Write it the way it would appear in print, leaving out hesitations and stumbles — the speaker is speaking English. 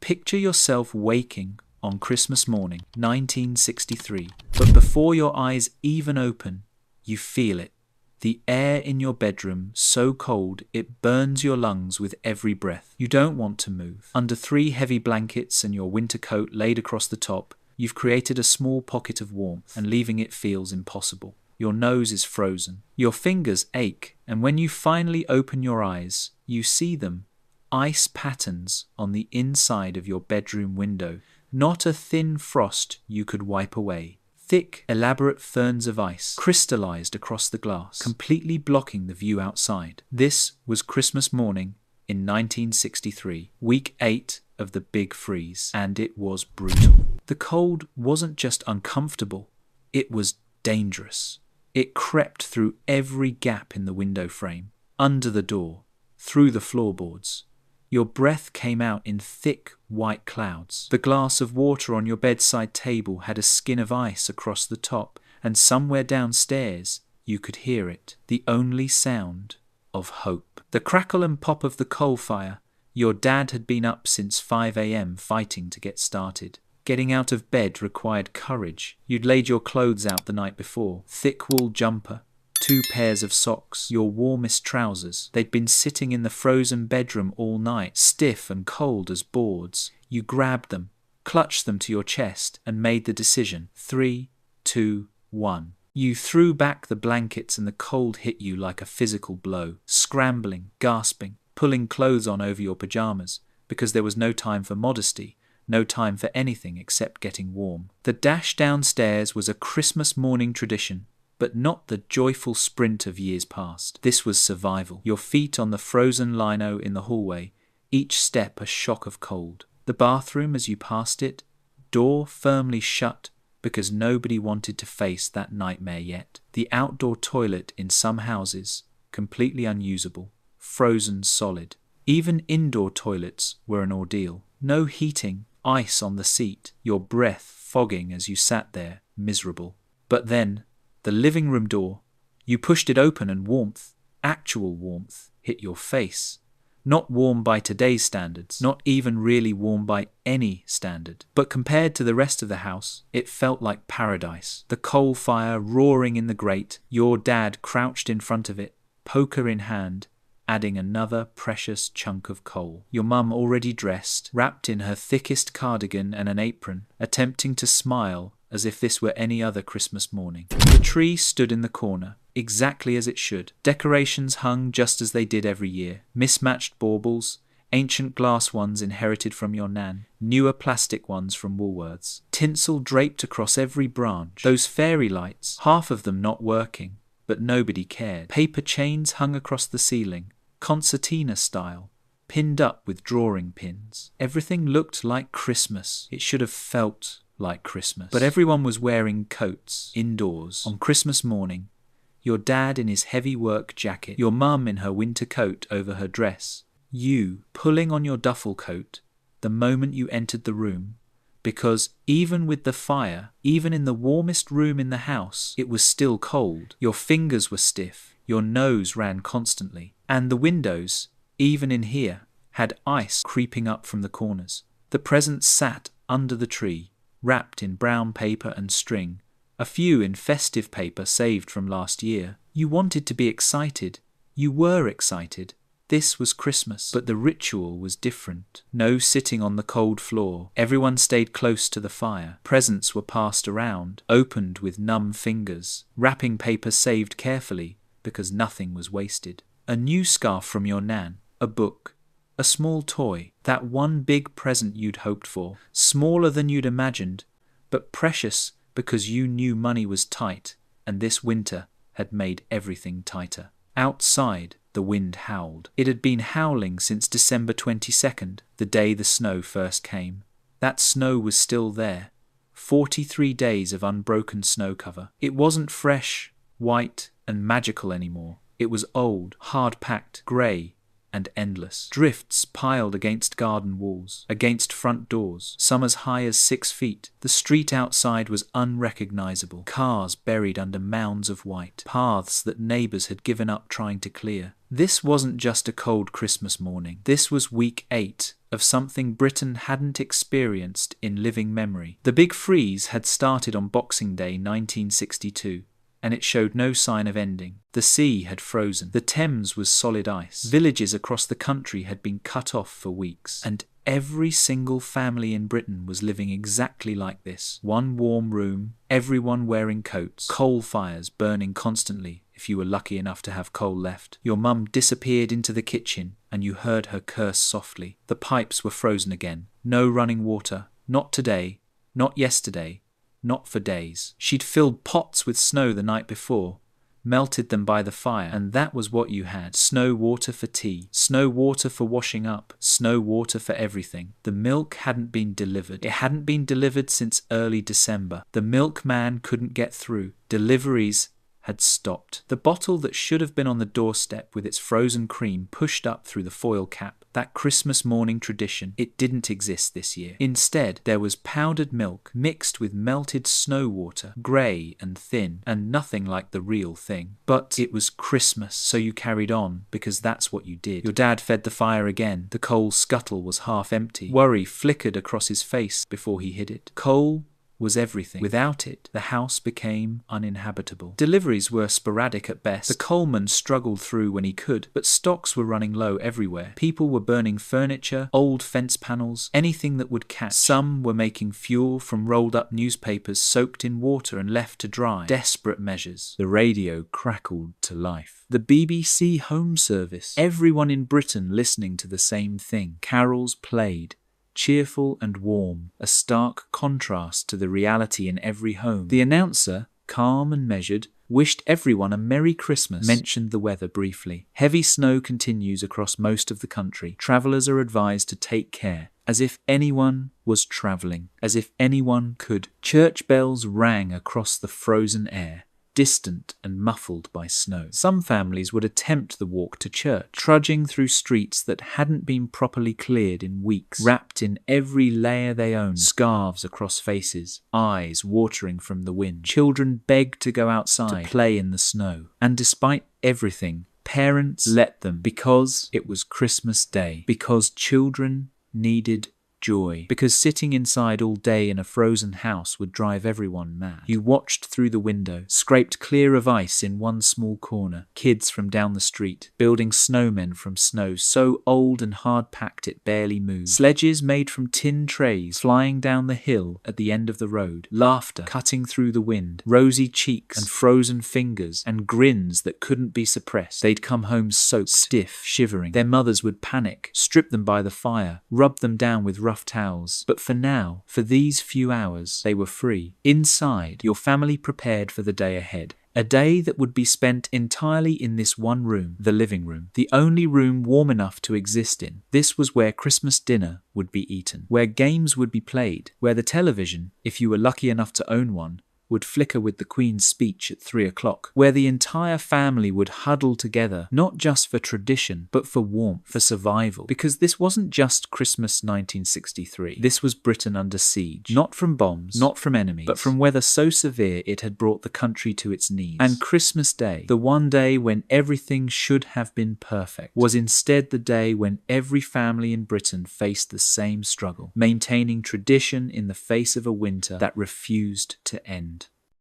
Picture yourself waking on Christmas morning, 1963. But before your eyes even open, you feel it. The air in your bedroom so cold it burns your lungs with every breath. You don't want to move. Under 3 heavy blankets and your winter coat laid across the top, you've created a small pocket of warmth, and leaving it feels impossible. Your nose is frozen. Your fingers ache, and when you finally open your eyes, you see them. Ice patterns on the inside of your bedroom window. Not a thin frost you could wipe away. Thick, elaborate ferns of ice crystallized across the glass, completely blocking the view outside. This was Christmas morning in 1963, week 8 of the Big Freeze, and it was brutal. The cold wasn't just uncomfortable, it was dangerous. It crept through every gap in the window frame, under the door, through the floorboards. Your breath came out in thick, white clouds. The glass of water on your bedside table had a skin of ice across the top, and somewhere downstairs you could hear it, the only sound of hope. The crackle and pop of the coal fire. Your dad had been up since 5 a.m. fighting to get started. Getting out of bed required courage. You'd laid your clothes out the night before. Thick wool jumper, 2 pairs of socks, your warmest trousers. They'd been sitting in the frozen bedroom all night, stiff and cold as boards. You grabbed them, clutched them to your chest, and made the decision. 3, 2, 1. You threw back the blankets and the cold hit you like a physical blow. Scrambling, gasping, pulling clothes on over your pajamas, because there was no time for modesty. No time for anything except getting warm. The dash downstairs was a Christmas morning tradition, but not the joyful sprint of years past. This was survival. Your feet on the frozen lino in the hallway, each step a shock of cold. The bathroom as you passed it, door firmly shut because nobody wanted to face that nightmare yet. The outdoor toilet in some houses, completely unusable, frozen solid. Even indoor toilets were an ordeal. No heating, ice on the seat, your breath fogging as you sat there, miserable. But then, the living room door, you pushed it open and warmth, actual warmth, hit your face. Not warm by today's standards, not even really warm by any standard. But compared to the rest of the house, it felt like paradise. The coal fire roaring in the grate, your dad crouched in front of it, poker in hand, adding another precious chunk of coal. Your mum already dressed, wrapped in her thickest cardigan and an apron, attempting to smile as if this were any other Christmas morning. The tree stood in the corner, exactly as it should. Decorations hung just as they did every year. Mismatched baubles, ancient glass ones inherited from your nan, newer plastic ones from Woolworths. Tinsel draped across every branch. Those fairy lights, half of them not working, but nobody cared. Paper chains hung across the ceiling, concertina style, pinned up with drawing pins. Everything looked like Christmas. It should have felt like Christmas. But everyone was wearing coats, indoors, on Christmas morning. Your dad in his heavy work jacket, your mum in her winter coat over her dress. You pulling on your duffel coat the moment you entered the room, because even with the fire, even in the warmest room in the house, it was still cold. Your fingers were stiff, your nose ran constantly, and the windows, even in here, had ice creeping up from the corners. The presents sat under the tree, wrapped in brown paper and string, a few in festive paper saved from last year. You wanted to be excited. You were excited. This was Christmas, but the ritual was different. No sitting on the cold floor. Everyone stayed close to the fire. Presents were passed around, opened with numb fingers. Wrapping paper saved carefully, because nothing was wasted. A new scarf from your nan, a book, a small toy, that one big present you'd hoped for, smaller than you'd imagined, but precious because you knew money was tight, and this winter had made everything tighter. Outside, the wind howled. It had been howling since December 22nd, the day the snow first came. That snow was still there. 43 days of unbroken snow cover. It wasn't fresh, white, and magical anymore. It was old, hard-packed, grey, and endless. Drifts piled against garden walls, against front doors, some as high as 6 feet. The street outside was unrecognizable. Cars buried under mounds of white. Paths that neighbors had given up trying to clear. This wasn't just a cold Christmas morning. This was week 8 of something Britain hadn't experienced in living memory. The big freeze had started on Boxing Day 1962, and it showed no sign of ending. The sea had frozen. The Thames was solid ice. Villages across the country had been cut off for weeks, and every single family in Britain was living exactly like this. One warm room, everyone wearing coats, coal fires burning constantly if you were lucky enough to have coal left. Your mum disappeared into the kitchen and you heard her curse softly. The pipes were frozen again. No running water. Not today. Not yesterday. Not for days. She'd filled pots with snow the night before, melted them by the fire, and that was what you had. Snow water for tea, snow water for washing up, snow water for everything. The milk hadn't been delivered. It hadn't been delivered since early December. The milkman couldn't get through. Deliveries had stopped. The bottle that should have been on the doorstep with its frozen cream pushed up through the foil cap, that Christmas morning tradition, it didn't exist this year. Instead, there was powdered milk mixed with melted snow water, grey and thin, and nothing like the real thing. But it was Christmas, so you carried on, because that's what you did. Your dad fed the fire again. The coal scuttle was half empty. Worry flickered across his face before he hid it. Coal was everything. Without it, the house became uninhabitable. Deliveries were sporadic at best. The coalman struggled through when he could, but stocks were running low everywhere. People were burning furniture, old fence panels, anything that would catch. Some were making fuel from rolled up newspapers soaked in water and left to dry. Desperate measures. The radio crackled to life. The BBC Home Service. Everyone in Britain listening to the same thing. Carols played, cheerful and warm, a stark contrast to the reality in every home. The announcer, calm and measured, wished everyone a Merry Christmas, mentioned the weather briefly. Heavy snow continues across most of the country. Travellers are advised to take care, as if anyone was travelling, as if anyone could. Church bells rang across the frozen air, distant and muffled by snow. Some families would attempt the walk to church, trudging through streets that hadn't been properly cleared in weeks, wrapped in every layer they owned, scarves across faces, eyes watering from the wind. Children begged to go outside, to play in the snow. And despite everything, parents let them, because it was Christmas Day, because children needed joy, because sitting inside all day in a frozen house would drive everyone mad. You watched through the window, scraped clear of ice in one small corner, kids from down the street, building snowmen from snow so old and hard-packed it barely moved, sledges made from tin trays flying down the hill at the end of the road, laughter cutting through the wind, rosy cheeks and frozen fingers, and grins that couldn't be suppressed. They'd come home soaked, stiff, shivering. Their mothers would panic, strip them by the fire, rub them down with rough towels. But for now, for these few hours, they were free. Inside, your family prepared for the day ahead. A day that would be spent entirely in this one room, the living room, the only room warm enough to exist in. This was where Christmas dinner would be eaten, where games would be played, where the television, if you were lucky enough to own one, would flicker with the Queen's speech at 3 o'clock, where the entire family would huddle together, not just for tradition, but for warmth, for survival. Because this wasn't just Christmas 1963. This was Britain under siege, not from bombs, not from enemies, but from weather so severe it had brought the country to its knees. And Christmas Day, the one day when everything should have been perfect, was instead the day when every family in Britain faced the same struggle, maintaining tradition in the face of a winter that refused to end.